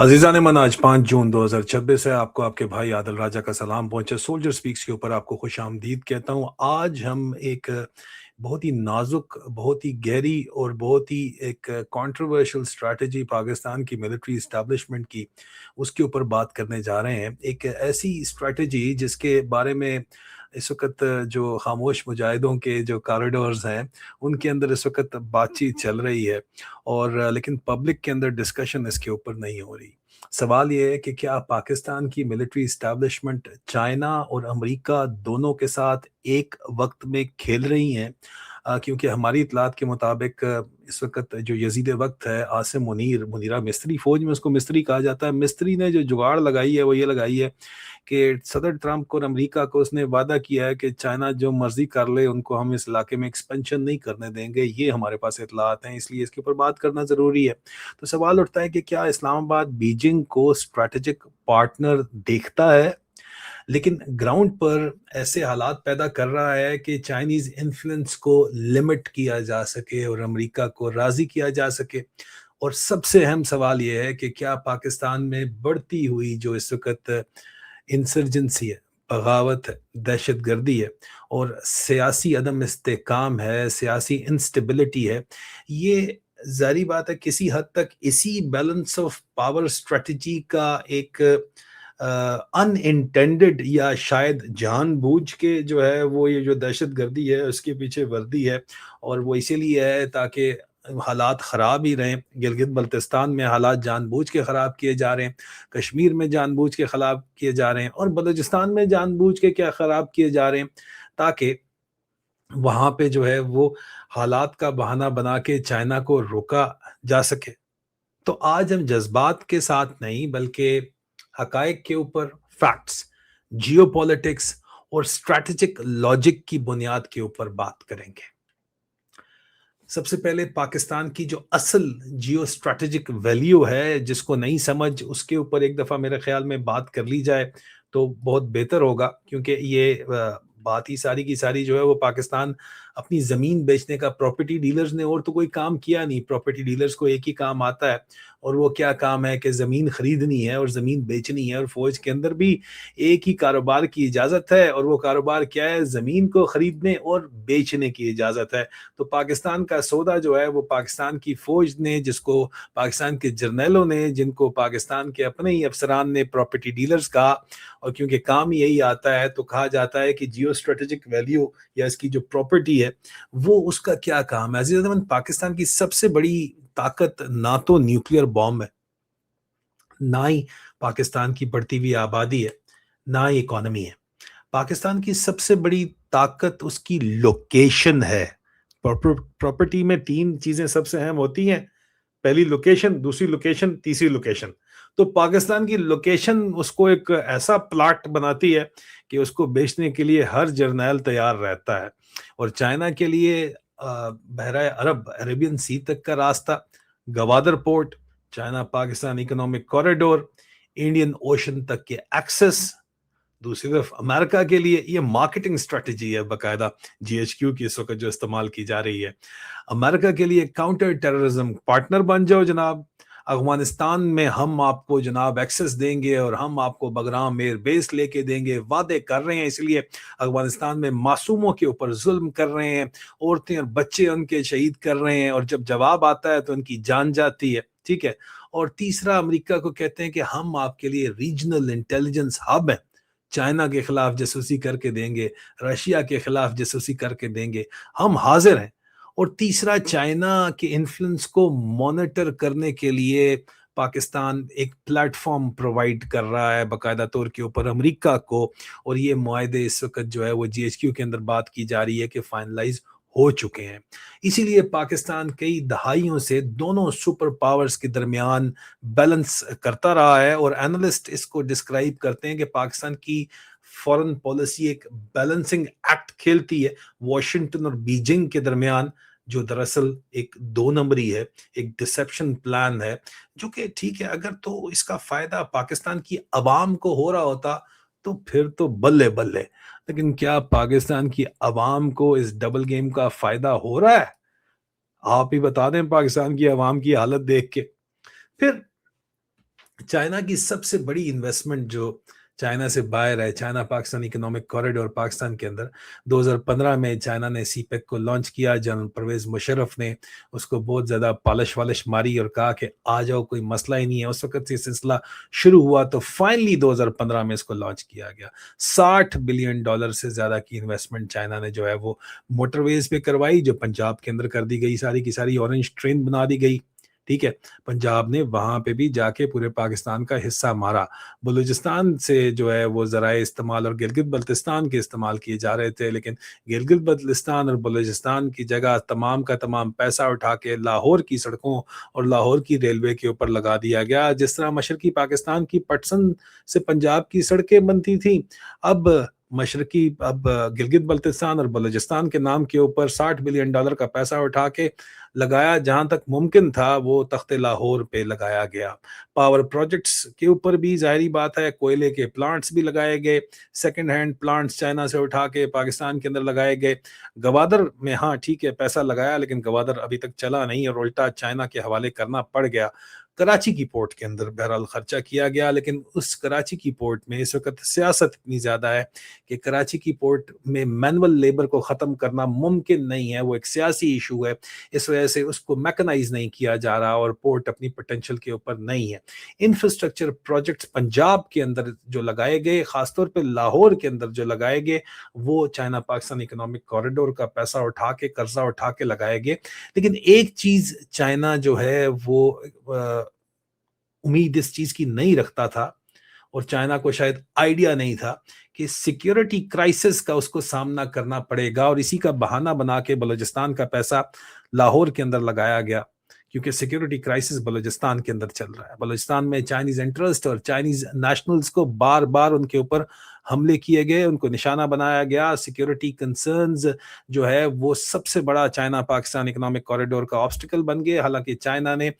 अजीज़ान मन आज 5 जून 2026 है। आपको आपके भाई आदिल राजा का सलाम पहुंचे। सोल्जर स्पीक्स के ऊपर आपको खुश आमदीद कहता हूं। आज हम एक बहुत ही नाजुक, बहुत ही गहरी और बहुत ही एक कंट्रोवर्शियल स्ट्रैटेजी पाकिस्तान की मिलिट्री इस्टेब्लिशमेंट की, उसके ऊपर बात करने जा रहे हैं। एक ऐसी स्ट्रैटेजी जिसके बारे में इस वक्त जो खामोश मुजाहिदों के जो कॉरिडोर्स हैं, उनके अंदर इस वक्त बातचीत चल रही है, और लेकिन पब्लिक के अंदर डिस्कशन इसके ऊपर नहीं हो रही। सवाल ये है कि क्या पाकिस्तान की मिलिट्री इस्टेब्लिशमेंट चाइना और अमेरिका दोनों के साथ एक वक्त में खेल रही हैं? क्योंकि हमारी इतलात के मुताबिक इस वक्त जो यजीद वक्त है, आसिम मुनीर, मुनीरा मिस्त्री, फौज में उसको मिस्त्री कहा जाता है, मिस्त्री ने जो जुगाड़ लगाई है वो ये लगाई है कि सदर ट्रंप को और अमेरिका को उसने वादा किया है कि चाइना जो मर्जी कर ले, उनको हम इस इलाके में एक्सपेंशन नहीं करने देंगे। ये हमारे पास इतलात हैं, इसलिए इसके ऊपर बात करना ज़रूरी है। तो सवाल उठता है कि क्या इस्लामाबाद बीजिंग को स्ट्रैटेजिक पार्टनर देखता है, लेकिन ग्राउंड पर ऐसे हालात पैदा कर रहा है कि चाइनीज इन्फ्लुएंस को लिमिट किया जा सके और अमेरिका को राजी किया जा सके। और सबसे अहम सवाल यह है कि क्या पाकिस्तान में बढ़ती हुई जो इस वक्त इंसर्जेंसी है, बगावत है, दहशत गर्दी है और सियासी अदम इस्तेकाम है, सियासी इंस्टेबिलिटी है, ये जारी बात है किसी हद तक इसी बैलेंस ऑफ पावर स्ट्रेटजी का एक अनइंटेंडेड या शायद जानबूझ के जो है वो ये जो दहशत गर्दी है उसके पीछे वर्दी है। और वो इसीलिए है ताकि हालात ख़राब ही रहें। गिलगित बल्तिस्तान में हालात जानबूझ के ख़राब किए जा रहे हैं, कश्मीर में जानबूझ के ख़राब किए जा रहे हैं, और बलूचिस्तान में जानबूझ के क्या ख़राब किए जा रहे हैं, ताकि वहाँ पे जो है वो हालात का बहाना बना के चाइना को रोका जा सके। तो आज हम जज्बात के साथ नहीं बल्कि हकायक के ऊपर, फैक्ट्स, जियोपॉलिटिक्स और स्ट्रैटेजिक लॉजिक की बुनियाद के ऊपर बात करेंगे। सबसे पहले पाकिस्तान की जो असल जियो स्ट्रैटेजिक वैल्यू है, जिसको नहीं समझ, उसके ऊपर एक दफ़ा मेरे ख्याल में बात कर ली जाए तो बहुत बेहतर होगा, क्योंकि ये बात ही सारी की सारी जो है वो पाकिस्तान अपनी ज़मीन बेचने का, प्रॉपर्टी डीलर्स ने और तो कोई काम किया नहीं। प्रॉपर्टी डीलर्स को एक ही काम आता है, और वो क्या काम है कि ज़मीन खरीदनी है और ज़मीन बेचनी है। और फौज के अंदर भी एक ही कारोबार की इजाज़त है, और वो कारोबार क्या है? ज़मीन को खरीदने और बेचने की इजाज़त है। तो पाकिस्तान का सौदा जो है वो पाकिस्तान की फौज ने, जिसको पाकिस्तान के जर्नैलों ने, जिनको पाकिस्तान के अपने ही अफसरान ने प्रॉपर्टी डीलर्स कहा, और क्योंकि काम यही आता है तो कहा जाता है कि जियो स्ट्रेटेजिक वैल्यू या इसकी जो प्रॉपर्टी है वो उसका क्या काम है। अजीज, पाकिस्तान की सबसे बड़ी ताकत ना तो न्यूक्लियर बॉम्ब है, ना ही पाकिस्तान की बढ़ती हुई आबादी है, ना ही इकोनॉमी है। पाकिस्तान की सबसे बड़ी ताकत उसकी लोकेशन है। प्रॉपर्टी में तीन चीजें सबसे अहम होती हैं, पहली लोकेशन, दूसरी लोकेशन, तीसरी लोकेशन। तो पाकिस्तान की लोकेशन उसको एक ऐसा प्लाट बनाती है कि उसको बेचने के लिए हर जर्नैल तैयार रहता है। और चाइना के लिए बहरा अरब, अरेबियन सी तक का रास्ता, Gwadar port, China Pakistan economic corridor, Indian ocean तक के एक्सेस। दूसरी तरफ अमेरिका के लिए ये मार्केटिंग स्ट्रेटजी है बाकायदा, जीएचक्यू की इस वक्त जो इस्तेमाल की जा रही है। अमेरिका के लिए काउंटर टेररिज्म पार्टनर बन जाओ जनाब, अफगानिस्तान में हम आपको जनाब एक्सेस देंगे और हम आपको बगराम एयर बेस लेके देंगे, वादे कर रहे हैं। इसलिए अफगानिस्तान में मासूमों के ऊपर जुल्म कर रहे हैं, औरतें और बच्चे उनके शहीद कर रहे हैं, और जब जवाब आता है तो उनकी जान जाती है। ठीक है। और तीसरा, अमेरिका को कहते हैं कि हम आपके लिए रीजनल इंटेलिजेंस हब है, चाइना के खिलाफ जासूसी करके देंगे, रशिया के खिलाफ जासूसी करके देंगे, हम हाजिर हैं। और तीसरा, चाइना के इन्फ्लुएंस को मॉनिटर करने के लिए पाकिस्तान एक प्लेटफॉर्म प्रोवाइड कर रहा है बाकायदा तौर के ऊपर अमेरिका को। और ये मुआहदे इस वक्त जो है वो जीएचक्यू के अंदर बात की जा रही है कि फाइनलाइज हो चुके हैं। इसीलिए पाकिस्तान कई दहाइयों से दोनों सुपर पावर्स के दरमियान बैलेंस करता रहा है, और एनालिस्ट इसको डिस्क्राइब करते हैं कि पाकिस्तान की फॉरेन पॉलिसी एक बैलेंसिंग एक्ट खेलती है वॉशिंगटन और बीजिंग के दरमियान, जो दरअसल एक दो नंबरी है, एक डिसेप्शन प्लान है। जो कि ठीक है, अगर तो इसका फायदा पाकिस्तान की अवाम को हो रहा होता तो फिर तो बल्ले बल्ले, लेकिन क्या पाकिस्तान की अवाम को इस डबल गेम का फायदा हो रहा है? आप ही बता दें पाकिस्तान की अवाम की हालत देख के। फिर चाइना की सबसे बड़ी इन्वेस्टमेंट जो चाइना से बाहर है, China Pakistan economic corridor Pakistan के अंदर 2015 में चाइना ने सीपेक को लॉन्च किया। जनरल परवेज मुशर्रफ ने उसको बहुत ज़्यादा पॉलिश वालिश मारी और कहा कि आ जाओ, कोई मसला ही नहीं है। उस वक्त से सिलसिला शुरू हुआ तो फाइनली 2015 में इसको लॉन्च किया गया। $60 बिलियन से ज़्यादा की इन्वेस्टमेंट चाइना ने जो है वो मोटरवेज पे करवाई, जो पंजाब के अंदर कर दी गई, सारी की सारी ऑरेंज ट्रेन बना दी गई। ठीक है, पंजाब ने वहां पे भी जाके पूरे पाकिस्तान का हिस्सा मारा। बलूचिस्तान से जो है वो ज़राए इस्तेमाल और गिलगित बल्तिस्तान के इस्तेमाल किए जा रहे थे, लेकिन गिलगित बल्तिस्तान और बलूचिस्तान की जगह तमाम का तमाम पैसा उठा के लाहौर की सड़कों और लाहौर की रेलवे के ऊपर लगा दिया गया। जिस तरह मशरकी पाकिस्तान की पटसन से पंजाब की सड़कें बनती थी, अब अब गिलगित बल्तिस्तान और बलूचिस्तान के नाम के ऊपर $60 बिलियन का पैसा उठा के लगाया। जहां तक मुमकिन था वो तख्ते लाहौर पे लगाया गया। पावर प्रोजेक्ट्स के ऊपर भी जाहिर बात है कोयले के प्लांट्स भी लगाए गए, सेकंड हैंड प्लांट्स चाइना से उठा के पाकिस्तान के अंदर लगाए गए। गवादर में हाँ ठीक है पैसा लगाया, लेकिन गवादर अभी तक चला नहीं और उल्टा चाइना के हवाले करना पड़ गया। कराची की पोर्ट के अंदर बहरहाल खर्चा किया गया, लेकिन उस कराची की पोर्ट में इस वक्त सियासत इतनी ज़्यादा है कि कराची की पोर्ट में मैनुअल लेबर को ख़त्म करना मुमकिन नहीं है। वो एक सियासी इशू है, इस वजह से उसको मैकेनाइज नहीं किया जा रहा और पोर्ट अपनी पोटेंशियल के ऊपर नहीं है। इंफ्रास्ट्रक्चर प्रोजेक्ट्स पंजाब के अंदर जो लगाए गए, खासतौर पे लाहौर के अंदर जो लगाए गए, वो चाइना पाकिस्तान इकोनॉमिक कॉरिडोर का पैसा उठा के, कर्जा उठा के लगाए गए। लेकिन एक चीज चाइना जो है वो उम्मीद इस चीज की नहीं रखता था, और चाइना को शायद आइडिया नहीं था कि सिक्योरिटी क्राइसिस का उसको सामना करना पड़ेगा, और इसी का बहाना बना के बलूचिस्तान का पैसा लाहौर के अंदर लगाया गया, क्योंकि सिक्योरिटी क्राइसिस बलूचिस्तान के अंदर चल रहा है। बलूचिस्तान में चाइनीज इंटरेस्ट और चाइनीज नेशनल्स को बार बार उनके ऊपर हमले किए गए, उनको निशाना बनाया गया। सिक्योरिटी कंसर्न्स जो है वो सबसे बड़ा चाइना पाकिस्तान इकोनॉमिक कॉरिडोर का ऑब्स्टिकल बन गए। हालांकि चाइना ने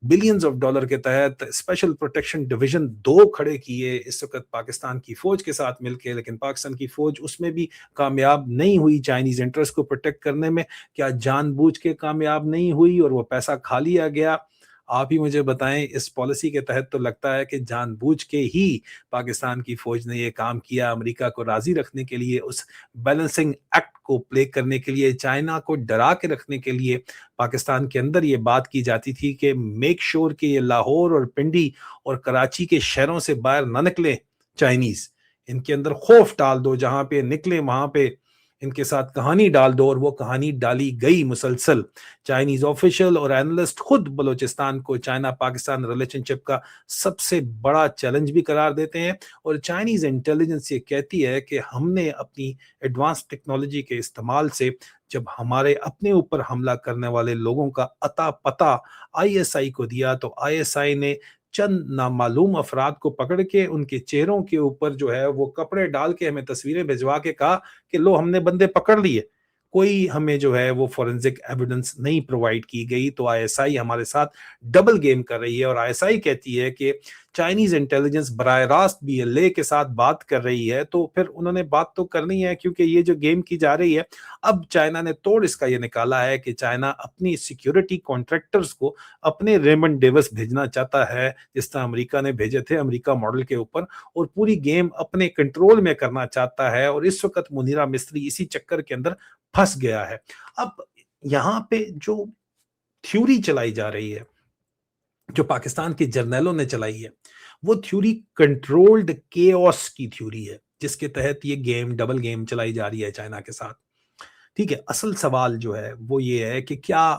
बिलियंस ऑफ डॉलर के तहत स्पेशल प्रोटेक्शन डिवीजन 2 खड़े किए इस वक्त पाकिस्तान की फौज के साथ मिलकर, लेकिन पाकिस्तान की फौज उसमें भी कामयाब नहीं हुई चाइनीज इंटरेस्ट को प्रोटेक्ट करने में। क्या जानबूझ के कामयाब नहीं हुई और वो पैसा खा लिया गया? आप ही मुझे बताएं। इस पॉलिसी के तहत तो लगता है कि जानबूझ के ही पाकिस्तान की फौज ने ये काम किया, अमेरिका को राजी रखने के लिए, उस बैलेंसिंग एक्ट को प्ले करने के लिए, चाइना को डरा के रखने के लिए। पाकिस्तान के अंदर ये बात की जाती थी कि मेक श्योर कि ये लाहौर और पिंडी और कराची के शहरों से बाहर ना निकले चाइनीज, इनके अंदर खौफ डाल दो, जहां पे निकले वहां पे इनके साथ कहानी डाल दो। और वो कहानी डाली गई मुसलसल। चाइनीज ऑफिशियल और एनालिस्ट खुद बलूचिस्तान को चाइना पाकिस्तान रिलेशनशिप का सबसे बड़ा चैलेंज भी करार देते हैं, और चाइनीज इंटेलिजेंस ये कहती है कि हमने अपनी एडवांस टेक्नोलॉजी के इस्तेमाल से जब हमारे अपने ऊपर हमला करने वाले लोगों का अता पता आईएसआई को दिया, तो आईएसआई ने चंद नामालूम अफराद को पकड़ के उनके चेहरों के ऊपर जो है वो कपड़े डाल के हमें तस्वीरें भिजवा के कहा कि लो हमने बंदे पकड़ लिए। कोई हमें जो है वो फॉरेंसिक एविडेंस नहीं प्रोवाइड की गई। तो आईएसआई हमारे साथ डबल गेम कर रही है, और आईएसआई कहती है कि चाइनीज इंटेलिजेंस बराह रास्त बीएलए के साथ बात कर रही है, तो फिर उन्होंने बात तो करनी है, क्योंकि ये जो गेम की जा रही है। अब चाइना ने तोड़ इसका ये निकाला है कि चाइना अपनी सिक्योरिटी कॉन्ट्रैक्टर्स को अपने रेमंड डेविस भेजना चाहता है, जिस तरह अमेरिका ने भेजे थे अमेरिका मॉडल के ऊपर, और पूरी गेम अपने कंट्रोल में करना चाहता है। और इस वक्त मुनीरा मिस्त्री इसी चक्कर के अंदर फंस गया है। अब यहां पे जो थ्योरी चलाई जा रही है, जो पाकिस्तान के जर्नैलों ने चलाई है, वो थ्योरी कंट्रोल्ड केओस की थ्योरी है, जिसके तहत ये गेम डबल गेम चलाई जा रही है चाइना के साथ। ठीक है, असल सवाल जो है वो ये है कि क्या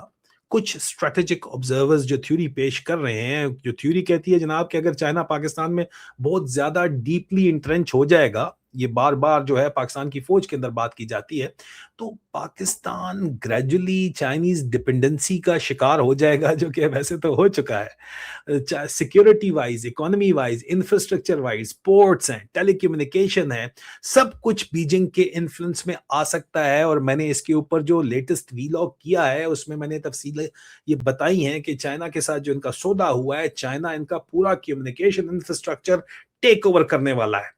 कुछ स्ट्रेटेजिक ऑब्जर्वर्स जो थ्योरी पेश कर रहे हैं, जो थ्योरी कहती है जनाब कि अगर चाइना पाकिस्तान में बहुत ज्यादा डीपली इंट्रेंच हो जाएगा, ये बार बार जो है पाकिस्तान की फौज के अंदर बात की जाती है, तो पाकिस्तान ग्रेजुअली चाइनीज डिपेंडेंसी का शिकार हो जाएगा, जो कि वैसे तो हो चुका है। Security wise, economy wise, infrastructure wise, ports हैं, टेलीकम्युनिकेशन है, सब कुछ बीजिंग के इन्फ्लुएंस में आ सकता है। और मैंने इसके ऊपर जो लेटेस्ट वीलॉग किया है उसमें मैंने तफसीलें ये बताई हैं कि चाइना के साथ जो इनका सौदा हुआ है, चाइना इनका पूरा कम्युनिकेशन इंफ्रास्ट्रक्चर टेक ओवर करने वाला है।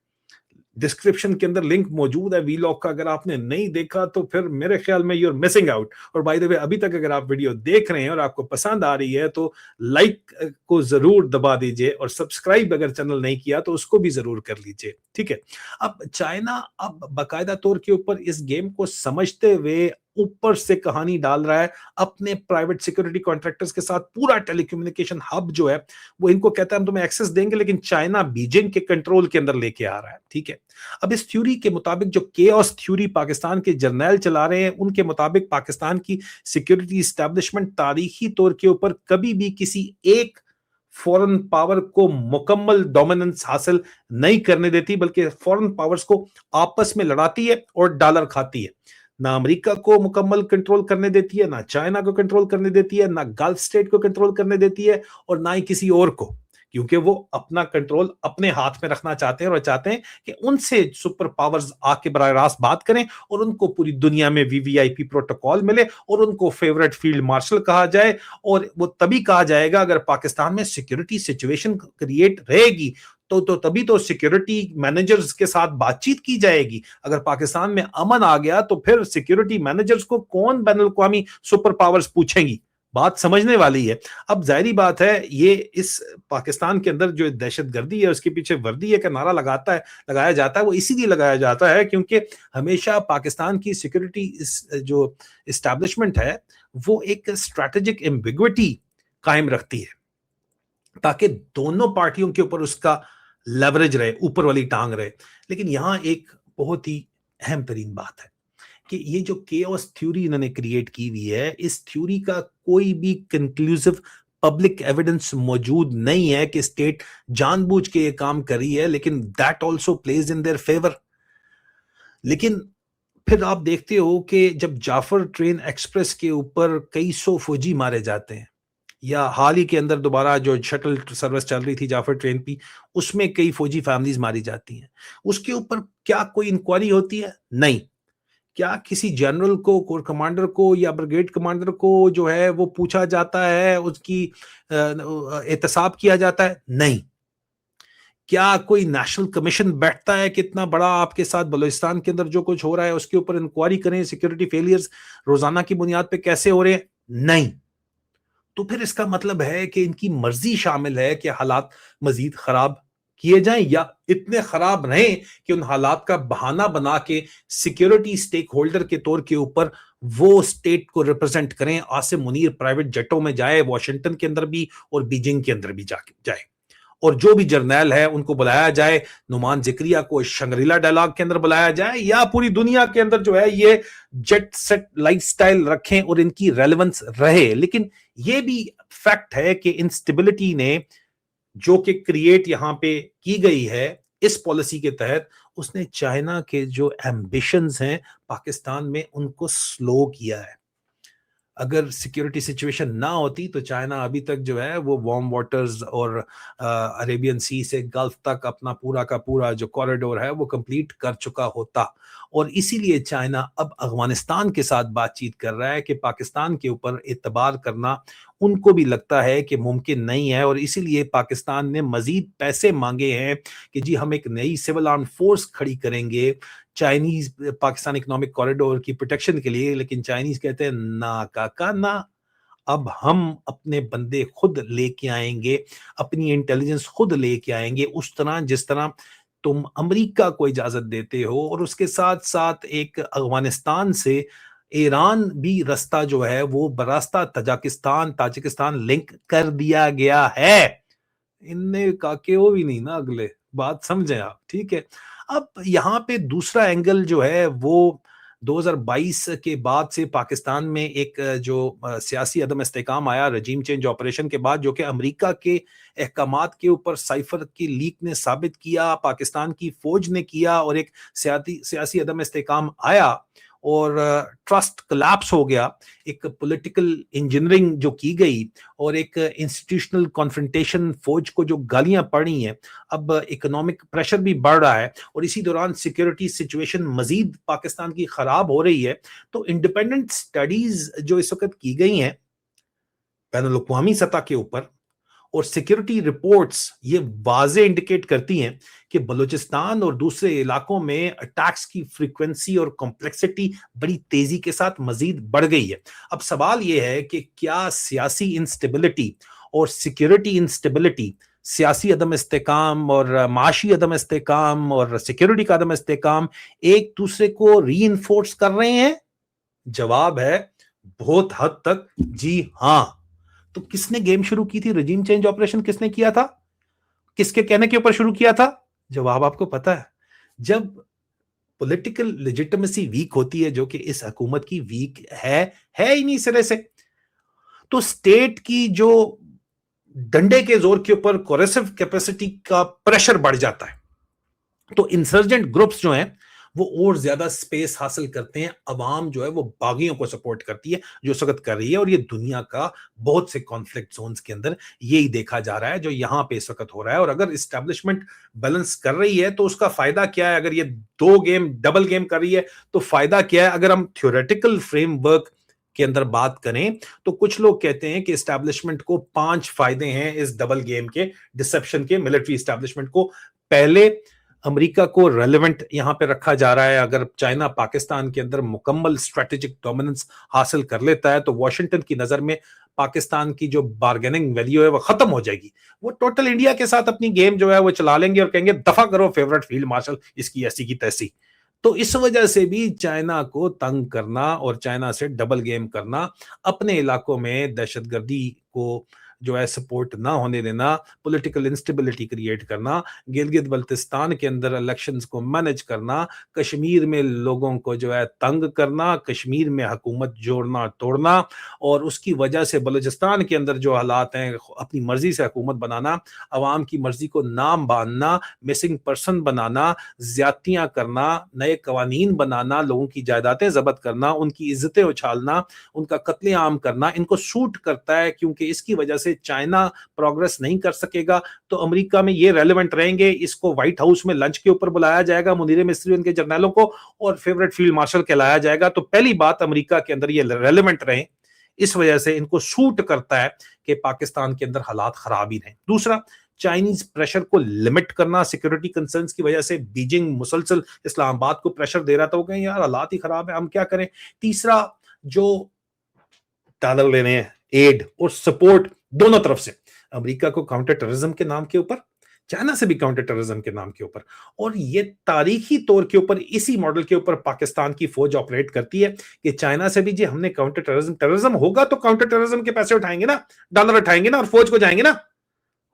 ڈسکرپشن کے اندر لنک موجود ہے ویلاگ کا، اگر آپ نے نہیں دیکھا تو پھر میرے خیال میں یو آر مسنگ آؤٹ. اور بائی دا وے ابھی تک اگر آپ ویڈیو دیکھ رہے ہیں اور آپ کو پسند آ رہی ہے تو لائک کو ضرور دبا دیجئے، اور سبسکرائب اگر چینل نہیں کیا تو اس کو بھی ضرور کر لیجئے. ٹھیک ہے، اب چائنا اب باقاعدہ طور کے اوپر اس گیم کو سمجھتے ہوئے اوپر سے کہانی ڈال رہا ہے اپنے پرائیویٹ سیکورٹی کانٹریکٹرز کے ساتھ. پورا ٹیلی کمیونیکیشن ہب جو ہے وہ ان کو کہتا ہے ہم تمہیں ایکسس دیں گے، لیکن چائنا بیجنگ کے کنٹرول کے اندر لے کے آ رہا ہے. ٹھیک ہے، اب اس تھیوری کے مطابق جو کیوس تھیوری پاکستان کے جرنیل چلا رہے ہیں، ان کے مطابق پاکستان کی سیکورٹی اسٹیبلشمنٹ تاریخی طور کے اوپر کبھی بھی کسی ایک فورن پاور کو مکمل ڈومیننس حاصل نہیں کرنے دیتی، بلکہ فورن پاورز کو آپس میں لڑاتی ہے اور ڈالر کھاتی ہے. نہ امریکہ کو مکمل کنٹرول کرنے دیتی ہے، نہ چائنا کو کنٹرول کرنے دیتی ہے، نہ گلف سٹیٹ کو کنٹرول کرنے دیتی ہے، اور نہ ہی کسی اور کو، کیونکہ وہ اپنا کنٹرول اپنے ہاتھ میں رکھنا چاہتے ہیں اور چاہتے ہیں کہ ان سے سپر پاورز آ کے براہ راست بات کریں اور ان کو پوری دنیا میں وی وی آئی پی پروٹوکول ملے اور ان کو فیورٹ فیلڈ مارشل کہا جائے. اور وہ تبھی کہا جائے گا اگر پاکستان میں سیکورٹی سچویشن کریٹ رہے گی تو تبھی تو سیکورٹی مینیجرز کے ساتھ بات چیت کی جائے گی. اگر پاکستان میں امن آ گیا تو پھر سیکورٹی مینیجرز کو کون بین الاقوامی سپر پاورز پوچھیں گی؟ بات سمجھنے والی ہے. اب ظاہری بات ہے یہ اس پاکستان کے اندر جو دہشت گردی ہے اس کے پیچھے وردی ہے کہ نعرہ لگایا جاتا ہے، وہ اسی لیے لگایا جاتا ہے کیونکہ ہمیشہ پاکستان کی سیکورٹی جو اسٹیبلشمنٹ ہے وہ ایک اسٹریٹجک ایمبیگوٹی قائم رکھتی ہے تاکہ دونوں پارٹیوں کے اوپر اس کا لیوریج رہے، اوپر والی ٹانگ رہے. لیکن یہاں ایک بہت ہی اہم ترین بات ہے کہ یہ جو کیوس تھیوری انہوں نے کریٹ کی ہوئی ہے، اس تھیوری کا کوئی بھی کنکلوسیو پبلک ایویڈنس موجود نہیں ہے کہ اسٹیٹ جان بوجھ کے یہ کام کری ہے، لیکن that also please in their favour. لیکن پھر آپ دیکھتے ہو کہ جب جعفر ٹرین ایکسپریس کے اوپر کئی سو فوجی مارے جاتے ہیں، یا حال ہی کے اندر دوبارہ جو شٹل سروس چل رہی تھی جعفر ٹرین پہ، اس میں کئی فوجی فیملیز ماری جاتی ہیں، اس کے اوپر کیا کوئی انکوائری ہوتی ہے؟ نہیں. کیا کسی جنرل کو، کور کمانڈر کو یا بریگیڈ کمانڈر کو جو ہے وہ پوچھا جاتا ہے، اس کی احتساب کیا جاتا ہے؟ نہیں. کیا کوئی نیشنل کمیشن بیٹھتا ہے کہ اتنا بڑا آپ کے ساتھ بلوچستان کے اندر جو کچھ ہو رہا ہے اس کے اوپر انکوائری کریں، سیکورٹی فیلیئرز روزانہ کی بنیاد پہ کیسے ہو رہے ہیں؟ نہیں. تو پھر اس کا مطلب ہے کہ ان کی مرضی شامل ہے کہ حالات مزید خراب کیے جائیں یا اتنے خراب رہیں کہ ان حالات کا بہانہ بنا کے سیکیورٹی سٹیک ہولڈر کے طور کے اوپر وہ سٹیٹ کو ریپرزینٹ کریں. عاصم منیر پرائیویٹ جٹوں میں جائے، واشنگٹن کے اندر بھی اور بیجنگ کے اندر بھی جائے، اور جو بھی جرنیل ہے ان کو بلایا جائے، نعمان ذکریہ کو شنگریلا ڈائلاگ کے اندر بلایا جائے، یا پوری دنیا کے اندر جو ہے یہ جیٹ سیٹ لائف سٹائل رکھیں اور ان کی ریلیونس رہے. لیکن یہ بھی فیکٹ ہے کہ انسٹیبلٹی نے جو کہ کریٹ یہاں پہ کی گئی ہے اس پالیسی کے تحت، اس نے چائنا کے جو ایمبیشنز ہیں پاکستان میں ان کو سلو کیا ہے. اگر سیکیورٹی سچویشن نہ ہوتی تو چائنا ابھی تک جو ہے وہ وارم واٹرز اور عربین سی سے گلف تک اپنا پورا کا پورا جو کوریڈور ہے وہ کمپلیٹ کر چکا ہوتا. اور اسی لیے چائنا اب افغانستان کے ساتھ بات چیت کر رہا ہے کہ پاکستان کے اوپر اعتبار کرنا ان کو بھی لگتا ہے کہ ممکن نہیں ہے، اور اسی لیے پاکستان نے مزید پیسے مانگے ہیں کہ جی ہم ایک نئی سول آرم فورس کھڑی کریں گے چائنیز پاکستان اکنامک کوریڈور کی پروٹیکشن کے لیے. لیکن چائنیز کہتے ہیں نا کاکا نا، اب ہم اپنے بندے خود لے کے آئیں گے، اپنی انٹیلیجنس خود لے کے آئیں گے، اس طرح جس طرح تم امریکہ کو اجازت دیتے ہو. اور اس کے ساتھ ساتھ ایک افغانستان سے ایران بھی رستہ جو ہے وہ براستہ تاجکستان لنک کر دیا گیا ہے. ان نے کاکے ہو بھی نہیں نا اگلے، بات سمجھیں آپ. ٹھیک ہے، اب یہاں پہ دوسرا اینگل جو ہے وہ 2022 کے بعد سے پاکستان میں ایک جو سیاسی عدم استحکام آیا رجیم چینج آپریشن کے بعد، جو کہ امریکہ کے احکامات کے اوپر سائفر کی لیک نے ثابت کیا، پاکستان کی فوج نے کیا، اور ایک سیاسی عدم استحکام آیا اور ٹرسٹ کلیپس ہو گیا. ایک پولیٹیکل انجینئرنگ جو کی گئی اور ایک انسٹیٹیوشنل کانفرنٹیشن، فوج کو جو گالیاں پڑی ہیں، اب اکنامک پریشر بھی بڑھ رہا ہے، اور اسی دوران سیکیورٹی سچویشن مزید پاکستان کی خراب ہو رہی ہے. تو انڈیپینڈنٹ سٹڈیز جو اس وقت کی گئی ہیں بین الاقوامی سطح کے اوپر، اور سیکیورٹی رپورٹس یہ واضح انڈیکیٹ کرتی ہیں کہ بلوچستان اور دوسرے علاقوں میں اٹیکس کی فریکوینسی اور کمپلیکسٹی بڑی تیزی کے ساتھ مزید بڑھ گئی ہے. اب سوال یہ ہے کہ کیا سیاسی انسٹیبلٹی اور سیکیورٹی انسٹیبلٹی، سیاسی عدم استحکام اور معاشی عدم استحکام اور سیکیورٹی کا عدم استحکام ایک دوسرے کو ری انفورس کر رہے ہیں؟ جواب ہے بہت حد تک جی ہاں. تو کس نے گیم شروع کی تھی؟ رجیم چینج آپریشن کس نے کیا تھا؟ کس کے کہنے کے اوپر شروع کیا تھا؟ جواب آپ کو پتا ہے. جب پولیٹیکل لیجیٹمیسی ویک ہوتی ہے، جو کہ اس حکومت کی ویک ہے ہی نہیں سرے سے، تو سٹیٹ کی جو ڈنڈے کے زور کے اوپر کوریسو کیپیسٹی کا پریشر بڑھ جاتا ہے، تو انسرجنٹ گروپس جو ہیں وہ اور زیادہ سپیس حاصل کرتے ہیں. عوام جو ہے وہ باغیوں کو سپورٹ کرتی ہے، جو اس وقت کر رہی ہے. اور یہ دنیا کا بہت سے کانفلکٹ زونز کے اندر یہی دیکھا جا رہا ہے جو یہاں پہ اس وقت ہو رہا ہے. اور اگر اسٹیبلشمنٹ بیلنس کر رہی ہے تو اس کا فائدہ کیا ہے؟ اگر یہ دو گیم ڈبل گیم کر رہی ہے تو فائدہ کیا ہے؟ اگر ہم تھیوریٹیکل فریم ورک کے اندر بات کریں تو کچھ لوگ کہتے ہیں کہ اسٹیبلشمنٹ کو 5 فائدے ہیں اس ڈبل گیم کے، ڈسپشن کے. ملٹری اسٹیبلشمنٹ کو پہلے امریکہ کو ریلیونٹ یہاں پہ رکھا جا رہا ہے. اگر چائنا پاکستان کے اندر مکمل اسٹریٹجک ڈومیننس حاصل کر لیتا ہے تو واشنگٹن کی نظر میں پاکستان کی جو بارگیننگ ویلیو ہے وہ ختم ہو جائے گی. وہ ٹوٹل انڈیا کے ساتھ اپنی گیم جو ہے وہ چلا لیں گے اور کہیں گے دفع کرو فیورٹ فیلڈ مارشل اس کی ایسی کی تیسی. تو اس وجہ سے بھی چائنا کو تنگ کرنا اور چائنا سے ڈبل گیم کرنا، اپنے علاقوں میں دہشت گردی کو جو ہے سپورٹ نہ ہونے دینا، پولیٹیکل انسٹیبلٹی کریٹ کرنا، گلگت بلتستان کے اندر الیکشنز کو مینج کرنا، کشمیر میں لوگوں کو جو ہے تنگ کرنا، کشمیر میں حکومت جوڑنا توڑنا، اور اس کی وجہ سے بلوچستان کے اندر جو حالات ہیں اپنی مرضی سے حکومت بنانا، عوام کی مرضی کو نام باندھنا، مسنگ پرسن بنانا، زیادتیاں کرنا، نئے قوانین بنانا، لوگوں کی جائیدادیں ضبط کرنا، ان کی عزتیں اچھالنا، ان کا قتل عام کرنا ان کو سوٹ کرتا ہے. کیونکہ اس کی وجہ سے چائنا پروگرس نہیں کر سکے گا تو امریکہ میں یہ ریلیونٹ رہیں گے. اس کو وائٹ ہاؤس میں لنچ کے اوپر بلایا جائے گا، منیر مصری ان کے جرنیلوں کو، اور فیورٹ فیلڈ مارشل کہلایا جائے گا. تو پہلی بات امریکہ کے اندر یہ ریلیونٹ رہیں، اس وجہ سے ان کو سوٹ کرتا ہے کہ پاکستان کے اندر حالات خراب ہی رہیں. دوسرا، چائنیز پریشر کو لمٹ کرنا. سیکورٹی کنسرنز کی وجہ سے بیجنگ مسلسل اسلام آباد کو پریشر دے رہا تھا، وہ کہیں یار حالات ہی خراب ہیں ہم کیا کریں. تیسرا، جو ڈالر لینے ہیں ایڈ اور سپورٹ دونوں طرف سے، امریکہ کو کاؤنٹر ٹیررزم کے نام کے اوپر، چائنا سے بھی کاؤنٹر ٹیررزم کے نام کے اوپر. اور یہ تاریخی طور کے اوپر اسی ماڈل کے اوپر پاکستان کی فوج آپریٹ کرتی ہے کہ چائنا سے بھی جی ہم نے کاؤنٹر ٹیررزم ہوگا تو کاؤنٹر ٹیررزم کے پیسے اٹھائیں گے نا، ڈالر اٹھائیں گے نا، اور فوج کو جائیں گے نا.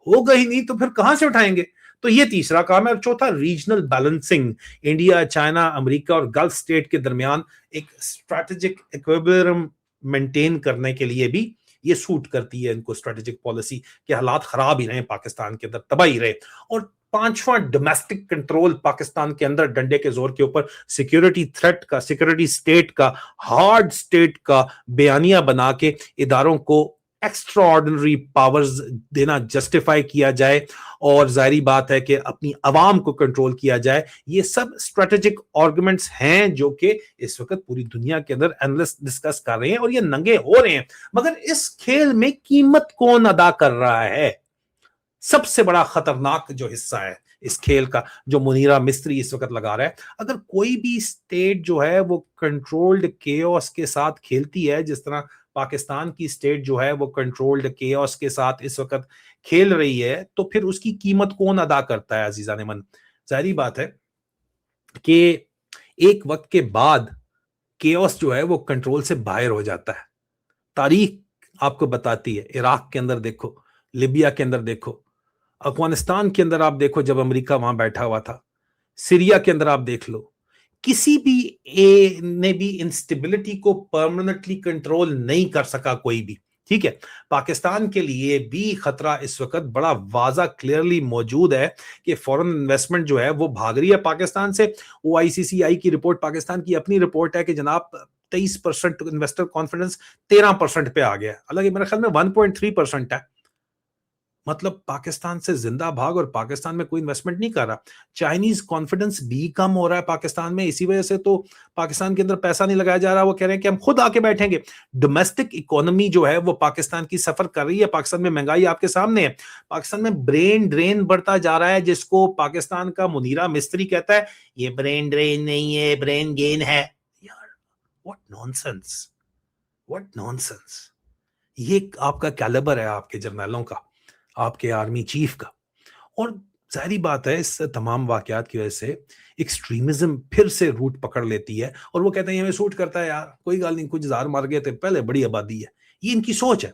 ہوگا ہی نہیں تو پھر کہاں سے اٹھائیں گے؟ تو یہ تیسرا کام ہے. اور چوتھا، ریجنل بیلنسنگ. انڈیا، چائنا، امریکہ اور گلف سٹیٹ کے درمیان ایک اسٹریٹجک ایکویبرم مینٹین کرنے کے لیے بھی یہ سوٹ کرتی ہے ان کو اسٹریٹجک پالیسی کہ حالات خراب ہی رہے پاکستان کے اندر، تباہی رہے. اور پانچواں، ڈومیسٹک کنٹرول. پاکستان کے اندر ڈنڈے کے زور کے اوپر سیکیورٹی تھریٹ کا، سیکیورٹی سٹیٹ کا، ہارڈ سٹیٹ کا بیانیہ بنا کے اداروں کو ایکسٹرا آرڈنری پاورز دینا جسٹیفائی کیا جائے، اور ظاہری بات ہے کہ اپنی عوام کو کنٹرول کیا جائے. یہ سب اسٹریٹجک آرگومنٹس ہیں جو کہ اس وقت پوری دنیا کے اندر اینالسٹ ڈسکس کر رہے ہیں اور یہ ننگے ہو رہے ہیں. مگر اس کھیل میں قیمت کون ادا کر رہا ہے؟ سب سے بڑا خطرناک جو حصہ ہے اس کھیل کا، جو منیرہ مصری اس وقت لگا رہا ہے. اگر کوئی بھی اسٹیٹ جو ہے وہ کنٹرولڈ کیوس کے ساتھ کھیلتی ہے، جس طرح پاکستان کی اسٹیٹ جو ہے وہ کنٹرولڈ کیوس کے ساتھ اس وقت کھیل رہی ہے، تو پھر اس کی قیمت کون ادا کرتا ہے عزیزان من؟ ظاہری بات ہے کہ ایک وقت کے بعد کیوس جو ہے وہ کنٹرول سے باہر ہو جاتا ہے. تاریخ آپ کو بتاتی ہے. عراق کے اندر دیکھو، لیبیا کے اندر دیکھو، افغانستان کے اندر آپ دیکھو جب امریکہ وہاں بیٹھا ہوا تھا، سیریا کے اندر آپ دیکھ لو، کسی بھی نے بھی انسٹیبلٹی کو پرماننٹلی کنٹرول نہیں کر سکا کوئی بھی. ٹھیک ہے، پاکستان کے لیے بھی خطرہ اس وقت بڑا واضح کلیئرلی موجود ہے کہ فورن انویسٹمنٹ جو ہے وہ بھاگ رہی ہے پاکستان سے. OICCI کی رپورٹ، پاکستان کی اپنی رپورٹ ہے کہ جناب 23% انویسٹر کانفیڈنس 13% پہ آ گیا. حالانکہ میرے خیال میں 1.3% ہے. मतलब पाकिस्तान से जिंदा भाग, और पाकिस्तान में कोई इन्वेस्टमेंट नहीं कर रहा। चाइनीज कॉन्फिडेंस भी कम हो रहा है पाकिस्तान में, इसी वजह से तो पाकिस्तान के अंदर पैसा नहीं लगाया जा रहा। वो कह रहे हैं कि हम खुद आके बैठेंगे। डोमेस्टिक इकोनॉमी जो है वो पाकिस्तान की सफर कर रही है। पाकिस्तान में महंगाई आपके सामने है। पाकिस्तान में ब्रेन ड्रेन बढ़ता जा रहा है, जिसको पाकिस्तान का मुनीरा मिस्त्री कहता है ये ब्रेन ड्रेन नहीं है, ब्रेन गेन है। यार व्हाट नॉनसेंस, व्हाट नॉनसेंस। ये आपका कैलिबर है आपके जर्नलों का, आपके आर्मी चीफ का। और जाहिर बात है इस तमाम वाकयात की वजह से एक्सट्रीमिज्म फिर से रूट पकड़ लेती है, और वो कहते हैं हमें सूट करता है यार, कोई गाल नहीं, कुछ जार मार गए थे पहले, बड़ी आबादी है। ये इनकी सोच है,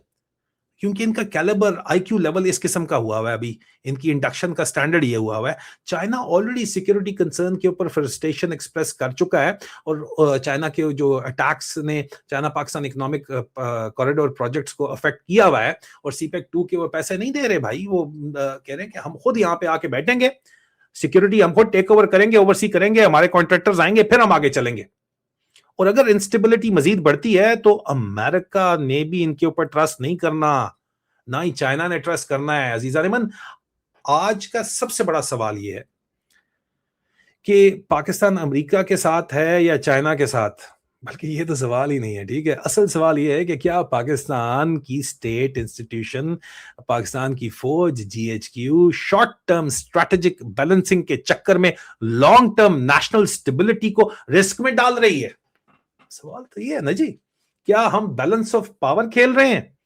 क्योंकि इनका कैलिबर आईक्यू लेवल इस किस्म का हुआ हुआ है। अभी इनकी इंडक्शन का स्टैंडर्ड ये हुआ हुआ है। चाइना ऑलरेडी सिक्योरिटी कंसर्न के ऊपर फ्रस्ट्रेशन एक्सप्रेस कर चुका है, और चाइना के जो अटैक्स ने China Pakistan economic corridor projects को अफेक्ट किया हुआ है, और सीपेक 2 के वो पैसे नहीं दे रहे भाई। वो कह रहे हैं कि हम खुद यहाँ पे आके बैठेंगे, सिक्योरिटी हम खुद टेक ओवर करेंगे, ओवरसी करेंगे, हमारे कॉन्ट्रैक्टर्स आएंगे, फिर हम आगे चलेंगे। और अगर इंस्टेबिलिटी मजीद बढ़ती है तो अमेरिका ने भी इनके ऊपर ट्रस्ट नहीं करना, ना ही चाइना ने ट्रस्ट करना है। अजीजा नेमन, आज का सबसे बड़ा सवाल यह है कि पाकिस्तान अमेरिका के साथ है या चाइना के साथ, बल्कि ये तो सवाल ही नहीं है, ठीक है। असल सवाल ये है कि क्या पाकिस्तान की स्टेट इंस्टीट्यूशन, पाकिस्तान की फौज, GHQ short term strategic balancing के चक्कर में लॉन्ग टर्म नेशनल स्टेबिलिटी को रिस्क में डाल रही है? सवाल तो ये है ना जी, क्या हम बैलेंस ऑफ पावर खेल रहे हैं,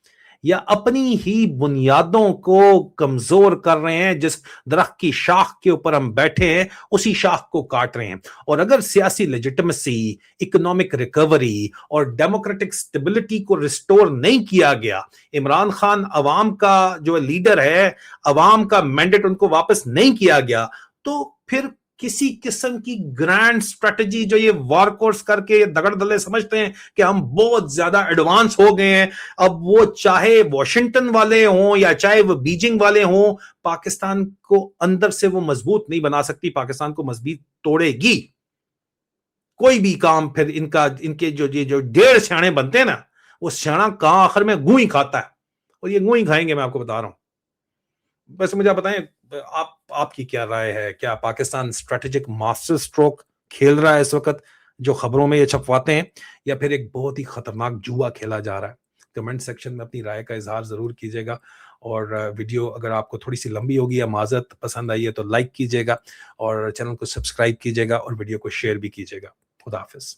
या अपनी ही बुनियादों को कमजोर कर रहे हैं? जिस दरख्त की शाख के ऊपर हम बैठे हैं उसी शाख को काट रहे हैं। और अगर सियासी लेजिटिमेसी, इकोनॉमिक रिकवरी और डेमोक्रेटिक स्टेबिलिटी को रिस्टोर नहीं किया गया, इमरान खान अवाम का जो लीडर है, अवाम का मैंडेट उनको वापस नहीं किया गया, तो फिर किसी किस्म की ग्रैंड स्ट्रेटजी जो ये वार कोर्स करके दगड़ दले समझते हैं कि हम बहुत ज्यादा एडवांस हो गए हैं, अब वो चाहे वॉशिंगटन वाले हों या चाहे वो बीजिंग वाले हों, पाकिस्तान को अंदर से वो मजबूत नहीं बना सकती, पाकिस्तान को मजबूत तोड़ेगी कोई भी काम। फिर इनके जो 1.5 सियाने बनते हैं ना, वो सियाना कहां आखिर में गूं ही खाता है, और ये गूं ही खाएंगे, मैं आपको बता रहा हूं। वैसे मुझे आप बताएं, आपकी क्या राय है? क्या पाकिस्तान स्ट्रेटेजिक मास्टर स्ट्रोक खेल रहा है इस वक्त जो खबरों में ये छपवाते हैं, या फिर एक बहुत ही खतरनाक जुआ खेला जा रहा है? कमेंट सेक्शन में अपनी राय का इजहार जरूर कीजिएगा। और वीडियो अगर आपको थोड़ी सी लंबी होगी या माजरत पसंद आई है तो लाइक कीजिएगा, और चैनल को सब्सक्राइब कीजिएगा, और वीडियो को शेयर भी कीजिएगा। खुदा हाफिज।